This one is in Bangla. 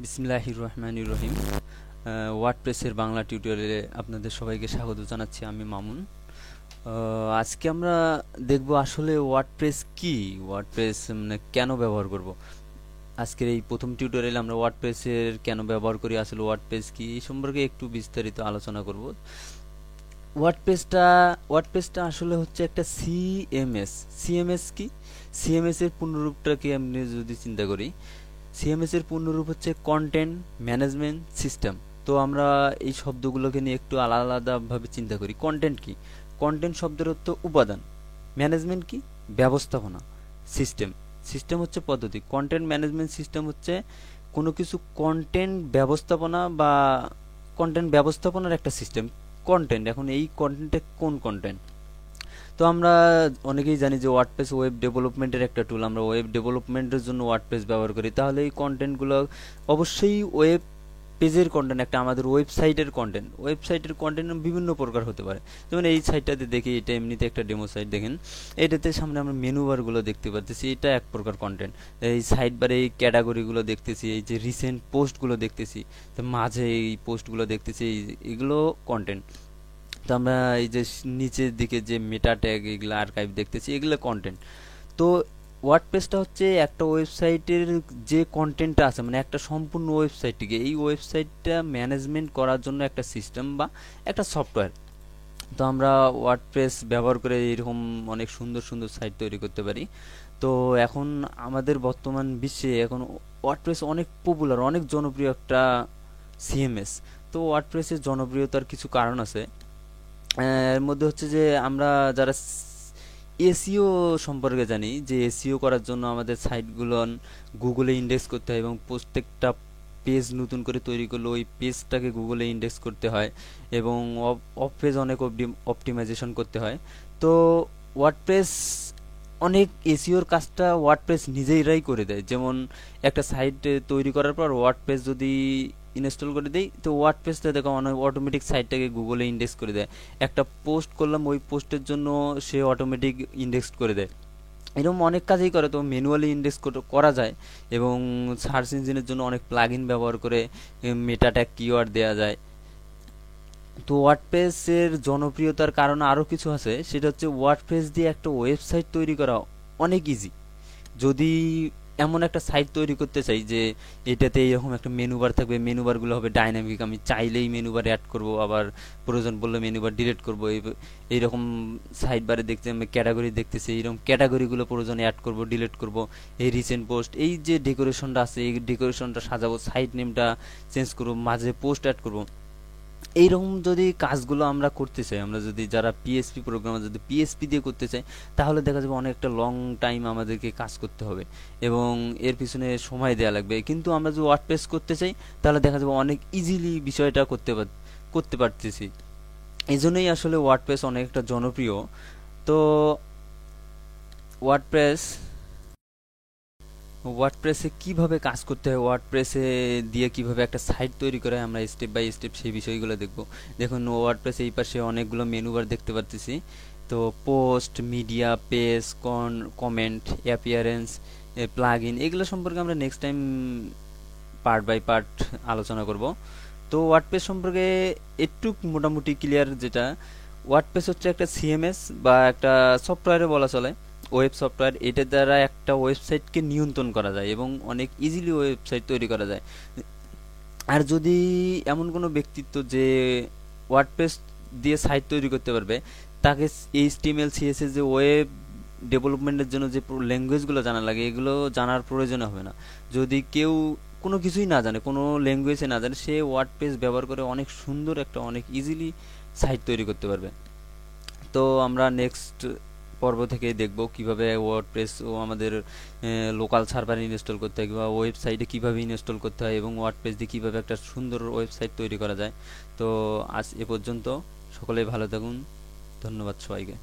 বিসমিল্লাহির রহমানির রহিম। ওয়ার্ডপ্রেসের বাংলা টিউটোরিয়ালে আপনাদের সবাইকে স্বাগত জানাচ্ছি। আমি মামুন। আজকে আমরা দেখব আসলে ওয়ার্ডপ্রেস কি, ওয়ার্ডপ্রেস মানে কেন ব্যবহার করব। আজকের এই প্রথম টিউটোরিয়ালে আমরা ওয়ার্ডপ্রেসের কেন ব্যবহার করি, আসলে ওয়ার্ডপ্রেস কি এই সম্পর্কে একটু বিস্তারিত আলোচনা করব। ওয়ার্ডপ্রেসটা ওয়ার্ডপ্রেসটা আসলে হচ্ছে একটা সিএমএস। সিএমএস কি? সিএমএস এর পূর্ণরূপটাকে আপনি যদি চিন্তা করি, সিএমএস এর পূর্ণরূপ হচ্ছে কন্টেন্ট ম্যানেজমেন্ট সিস্টেম। তো আমরা এই শব্দগুলোকে নিয়ে একটু আলাদা আলাদাভাবে চিন্তা করি। কন্টেন্ট কি? কন্টেন্ট শব্দের অর্থ উপাদান। ম্যানেজমেন্ট কি? ব্যবস্থাপনা। সিস্টেম, সিস্টেম হচ্ছে পদ্ধতি। কন্টেন্ট ম্যানেজমেন্ট সিস্টেম হচ্ছে কোনো কিছু কন্টেন্ট ব্যবস্থাপনা বা কন্টেন্ট ব্যবস্থাপনার একটা সিস্টেম। কন্টেন্ট, এখন এই কন্টেন্টটা কোন কন্টেন্ট? তো আমরা অনেকেই জানি যে ওয়ার্ডপ্রেস ওয়েব ডেভেলপমেন্টের একটা টুল। আমরা ওয়েব ডেভেলপমেন্টের জন্য ওয়ার্ডপ্রেস ব্যবহার করি। তাহলে এই কন্টেন্টগুলো অবশ্যই ওয়েব পেজের কন্টেন্ট, একটা আমাদের ওয়েবসাইটের কন্টেন্ট। ওয়েবসাইটের কন্টেন্ট বিভিন্ন প্রকার হতে পারে। যেমন এই সাইটটাতে দেখি, এটা এমনিতে একটা ডেমো সাইট, দেখেন এটাতে সামনে আমরা মেনু বারগুলো দেখতে পাচ্ছি, এটা এক প্রকার কন্টেন্ট। এই সাইড বারে এই ক্যাটাগরিগুলো দেখতেছি, এই যে রিসেন্ট পোস্টগুলো দেখতেছি, তো মাঝে এই পোস্টগুলো দেখতেছি, এগুলো কন্টেন্ট। তো আমরা এই যে নিচের দিকে যে মেটা ট্যাগ, এগুলো আর্কাইভ দেখতেছি, এগুলো কন্টেন্ট। তো ওয়ার্ডপ্রেসটা হচ্ছে একটা ওয়েবসাইটের যে কন্টেন্টটা আছে, মানে একটা সম্পূর্ণ ওয়েবসাইটটিকে, এই ওয়েবসাইটটা ম্যানেজমেন্ট করার জন্য একটা সিস্টেম বা একটা সফটওয়্যার। তো আমরা ওয়ার্ডপ্রেস ব্যবহার করে এরকম অনেক সুন্দর সুন্দর সাইট তৈরি করতে পারি। তো এখন আমাদের বর্তমান বিশ্বে এখন ওয়ার্ডপ্রেস অনেক পপুলার, অনেক জনপ্রিয় একটা সিএমএস। তো ওয়ার্ডপ্রেসের জনপ্রিয়তার কিছু কারণ আছে। এর মধ্যে হচ্ছে যে আমরা যারা এসইও সম্পর্কে জানি, যে এসইও করার জন্য আমাদের সাইটগুলো গুগলে ইন্ডেক্স করতে হয় এবং প্রত্যেকটা পেজ নতুন করে তৈরি করলে ওই পেজটাকে গুগলে ইন্ডেক্স করতে হয় এবং অফ পেজ অনেক অপটিমাইজেশন করতে হয়। তো ওয়ার্ডপ্রেস অনেক এসইওর কাজটা ওয়ার্ডপ্রেস নিজেরাই করে দেয়। যেমন একটা সাইট তৈরি করার পর ওয়ার্ডপ্রেস যদি ইনস্টল করে দেই, তো ওয়ার্ডপ্রেসটা দেখো অটোমেটিক সাইটটাকে গুগলে ইন্ডেক্স করে দেয়। একটা পোস্ট করলাম, ওই পোস্টের জন্য সে অটোমেটিক ইন্ডেক্স করে দেয়। এরকম অনেক কাজই করে। তো ম্যানুয়ালি ইন্ডেক্স করা যায় এবং সার্চ ইঞ্জিনের জন্য অনেক প্লাগইন ব্যবহার করে মেটা ট্যাগ কিওয়ার্ড দেওয়া যায়। তো ওয়ার্ডপ্রেসের জনপ্রিয়তার কারণ আরও কিছু আছে, সেটা হচ্ছে ওয়ার্ডপ্রেস দিয়ে একটা ওয়েবসাইট তৈরি করা অনেক ইজি। যদি এমন একটা সাইট তৈরি করতে চাই যে এটাতে এরকম একটা মেনু বার থাকবে, মেনু বারগুলো হবে ডাইনামিক, আমি চাইলেই মেনু বার অ্যাড করব, আবার প্রয়োজন পড়লে মেনু বার ডিলিট করবো, এইরকম সাইড বারে দেখতে আমি ক্যাটাগরি দেখতেছি, এইরকম ক্যাটাগরিগুলো প্রয়োজনে অ্যাড করব, ডিলিট করব। এই রিসেন্ট পোস্ট, এই যে ডেকোরেশনটা আছে, এই ডেকোরেশনটা সাজাবো, সাইট নেমটা চেঞ্জ করবো, মাঝে পোস্ট অ্যাড করব। এইরকম যদি কাজগুলো আমরা করতে চাই, আমরা যদি যারা পিএসপি প্রোগ্রামার যদি পিএসপি দিয়ে করতে চাই, তাহলে দেখা যাবে অনেকটা লং টাইম আমাদেরকে কাজ করতে হবে এবং এর পিছনে সময় দেওয়া লাগবে। কিন্তু আমরা যদি ওয়ার্ডপ্রেস করতে চাই, তাহলে দেখা যাবে অনেক ইজিলি বিষয়টা করতে পারতেছি। এই জন্যই আসলে ওয়ার্ডপ্রেস অনেকটা জনপ্রিয়। তো ওয়ার্ডপ্রেস ওয়ার্ডপ্রেসে কিভাবে কাজ করতে হয়, ওয়ার্ডপ্রেসে দিয়ে কিভাবে একটা সাইট তৈরি করে হয়, আমরা স্টেপ বাই স্টেপ সেই বিষয়গুলো দেখব। দেখুন ওয়ার্ডপ্রেস এই পাশে অনেকগুলো মেনু বার দেখতে পাচ্ছি। তো post, media, page, comment, appearance, plug in, এগুলো সম্পর্কে আমরা next time part by part আলোচনা করব। তো ওয়ার্ডপ্রেস সম্পর্কে একটু মোটামুটি ক্লিয়ার, যেটা ওয়ার্ডপ্রেস হচ্ছে একটা সিএমএস বা একটা সফটওয়্যারে বলা চলে, ওয়েব সফটওয়্যার। এটার দ্বারা একটা ওয়েবসাইটকে নিয়ন্ত্রণ করা যায় এবং অনেক ইজিলি ওয়েবসাইট তৈরি করা যায়। আর যদি এমন কোনো ব্যক্তিত্ব যে ওয়ার্ডপ্রেস দিয়ে সাইট তৈরি করতে পারবে, তাকে এইচটিএমএল সিএসএস যে ওয়েব ডেভেলপমেন্টের জন্য যে ল্যাঙ্গুয়েজগুলো জানা লাগে, এগুলো জানার প্রয়োজন হবে না। যদি কেউ কোনো কিছুই না জানে, কোনো ল্যাঙ্গুয়েজে না জানে, সে ওয়ার্ডপ্রেস ব্যবহার করে অনেক সুন্দর একটা, অনেক ইজিলি সাইট তৈরি করতে পারবে। তো আমরা নেক্সট পর্ব থেকে দেখব কিভাবে ওয়ার্ডপ্রেস ও আমাদের লোকাল সার্ভারে ইনস্টল করতে হয় বা ওয়েবসাইটে কিভাবে ইনস্টল করতে হয় এবং ওয়ার্ডপ্রেস দিয়ে কিভাবে একটা সুন্দর ওয়েবসাইট তৈরি করা যায়। তো আজ এ পর্যন্ত, সকলেই ভালো থাকুন, ধন্যবাদ সবাইকে।